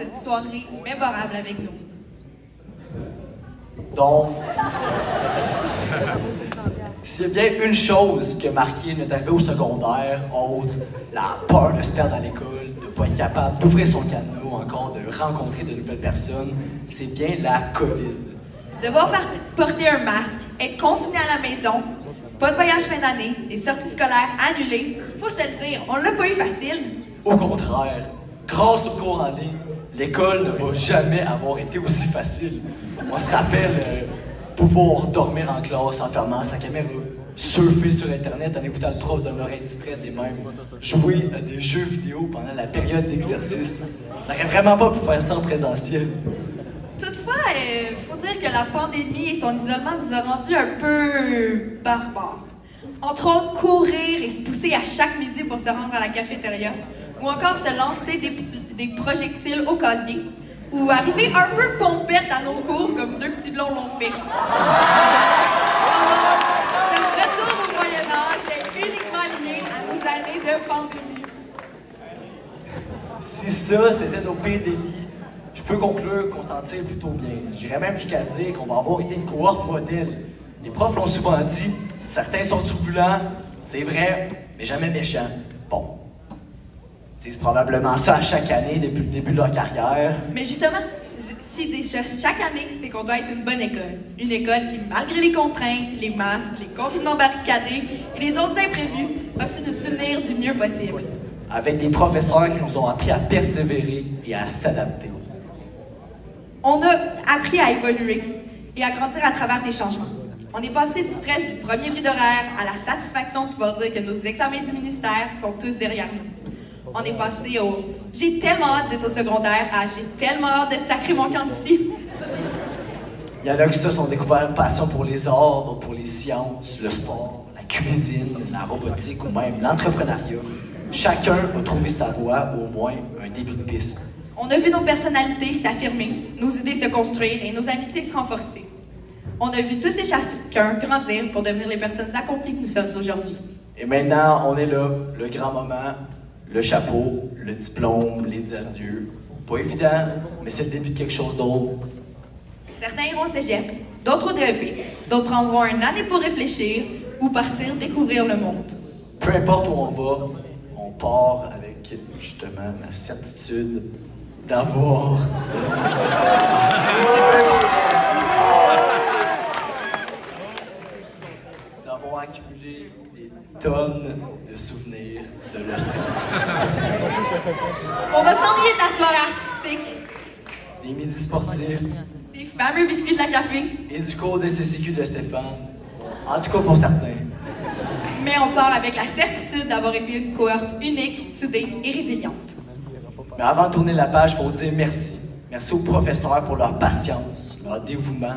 cette soirée mémorable avec nous. Donc, s'il y a bien une chose qui a marqué notre arrivée au secondaire, autre la peur de se perdre à l'école, de ne pas être capable d'ouvrir son cadenas ou encore de rencontrer de nouvelles personnes, c'est bien la COVID. Devoir porter un masque, être confiné à la maison, pas de voyage fin d'année, des sorties scolaires annulées, faut se le dire, on l'a pas eu facile. Au contraire, grâce au cours en ligne, l'école ne va jamais avoir été aussi facile. On se rappelle pouvoir dormir en classe en fermant sa caméra, surfer sur Internet en écoutant le prof de l'oreille distraite et même jouer à des jeux vidéo pendant la période d'exercice. On n'aurait vraiment pas pu faire ça en présentiel. Toutefois, faut dire que la pandémie et son isolement nous a rendus un peu barbares. Entre autres, courir et se pousser à chaque midi pour se rendre à la cafétéria, ou encore se lancer des projectiles au casier, ou arriver un peu pompette à nos cours comme deux petits blonds l'ont fait. Ce retour au Moyen-Âge est uniquement lié à nos années de pandémie. Si ça, c'était nos pires délits, je peux conclure qu'on s'en tire plutôt bien. J'irais même jusqu'à dire qu'on va avoir été une cohorte modèle. Les profs l'ont souvent dit, certains sont turbulents, c'est vrai, mais jamais méchants. Bon. Ils disent probablement ça à chaque année depuis le début de leur carrière. Mais justement, s'ils disent chaque année, c'est qu'on doit être une bonne école. Une école qui, malgré les contraintes, les masques, les confinements barricadés et les autres imprévus, a su nous soutenir du mieux possible. Avec des professeurs qui nous ont appris à persévérer et à s'adapter. On a appris à évoluer et à grandir à travers des changements. On est passé du stress du premier bris d'horaire à la satisfaction de pouvoir dire que nos examens du ministère sont tous derrière nous. On est passé au « j'ai tellement hâte d'être au secondaire » à « j'ai tellement hâte de sacrer mon camp d'ici ». Il y en a qui se sont découverts une passion pour les arts, d'autres pour les sciences, le sport, la cuisine, la robotique ou même l'entrepreneuriat. Chacun a trouvé sa voie ou au moins un début de piste. On a vu nos personnalités s'affirmer, nos idées se construire et nos amitiés se renforcer. On a vu tous et chacun grandir pour devenir les personnes accomplies que nous sommes aujourd'hui. Et maintenant, on est là, le grand moment, le chapeau, le diplôme, les adieux. Pas évident, mais c'est le début de quelque chose d'autre. Certains iront au cégep, d'autres au DEP, d'autres prendront une année pour réfléchir ou partir découvrir le monde. Peu importe où on va, on part avec justement la certitude d'avoir accumulé des tonnes de souvenirs de leçons. On va s'ennuyer de la soirée artistique, Des midis sportifs des fameux biscuits de la café, et du cours de CCQ de Stéphane. En tout cas pour certains. mais on part avec la certitude d'avoir été une cohorte unique, soudée et résiliente. Mais avant de tourner la page, il faut dire merci. Merci aux professeurs pour leur patience, leur dévouement.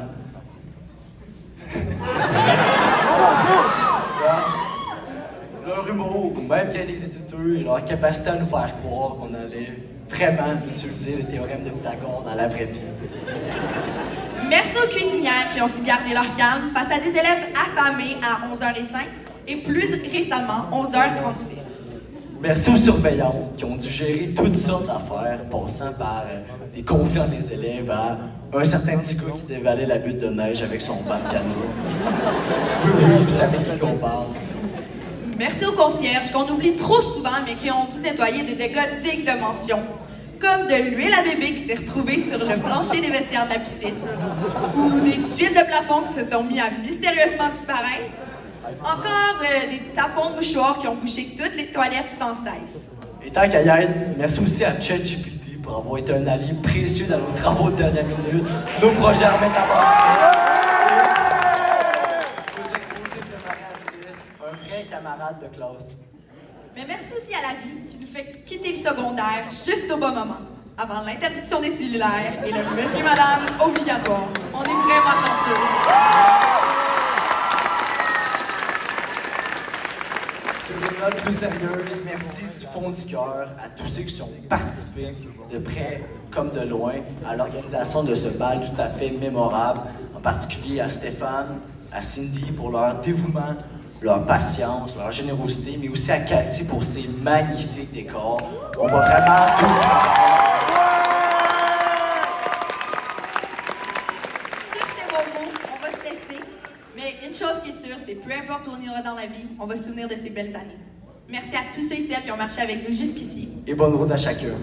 Leur humour, même quand ils étaient douteux, et leur capacité à nous faire croire qu'on allait vraiment utiliser le théorème de Pythagore dans la vraie vie. Merci aux cuisinières qui ont su garder leur calme face à des élèves affamés à 11h05 et plus récemment 11h36. Merci aux surveillantes qui ont dû gérer toutes sortes d'affaires, passant par des conflits entre les élèves à un certain petit gars qui dévalait la butte de neige avec son banc de piano. Oui, vous savez de qui qu'on parle. Merci aux concierges qu'on oublie trop souvent mais qui ont dû nettoyer des dégâts dignes de mention, comme de l'huile à bébé qui s'est retrouvée sur le plancher des vestiaires de la piscine, ou des tuiles de plafond qui se sont mis à mystérieusement disparaître, encore des tapons de mouchoirs qui ont bouché toutes les toilettes sans cesse. Et tant qu'à y être, merci aussi à ChatGPT pour avoir été un allié précieux dans nos travaux de dernière minute, nos projets à mettre à bord. Un vrai camarade de classe. Mais merci aussi à la vie qui nous fait quitter le secondaire juste au bon moment, avant l'interdiction des cellulaires et le monsieur-madame obligatoire. On est vraiment chanceux. Sur une note plus sérieuse, merci du fond du cœur à tous ceux qui ont participé de près comme de loin à l'organisation de ce bal tout à fait mémorable, en particulier à Stéphane, à Cindy pour leur dévouement, leur patience, leur générosité, mais aussi à Cathy pour ses magnifiques décors. On va vraiment tout faire. c'est peu importe où on ira dans la vie, on va se souvenir de ces belles années. Merci à tous ceux et celles qui ont marché avec nous jusqu'ici. Et bonne route à chacun.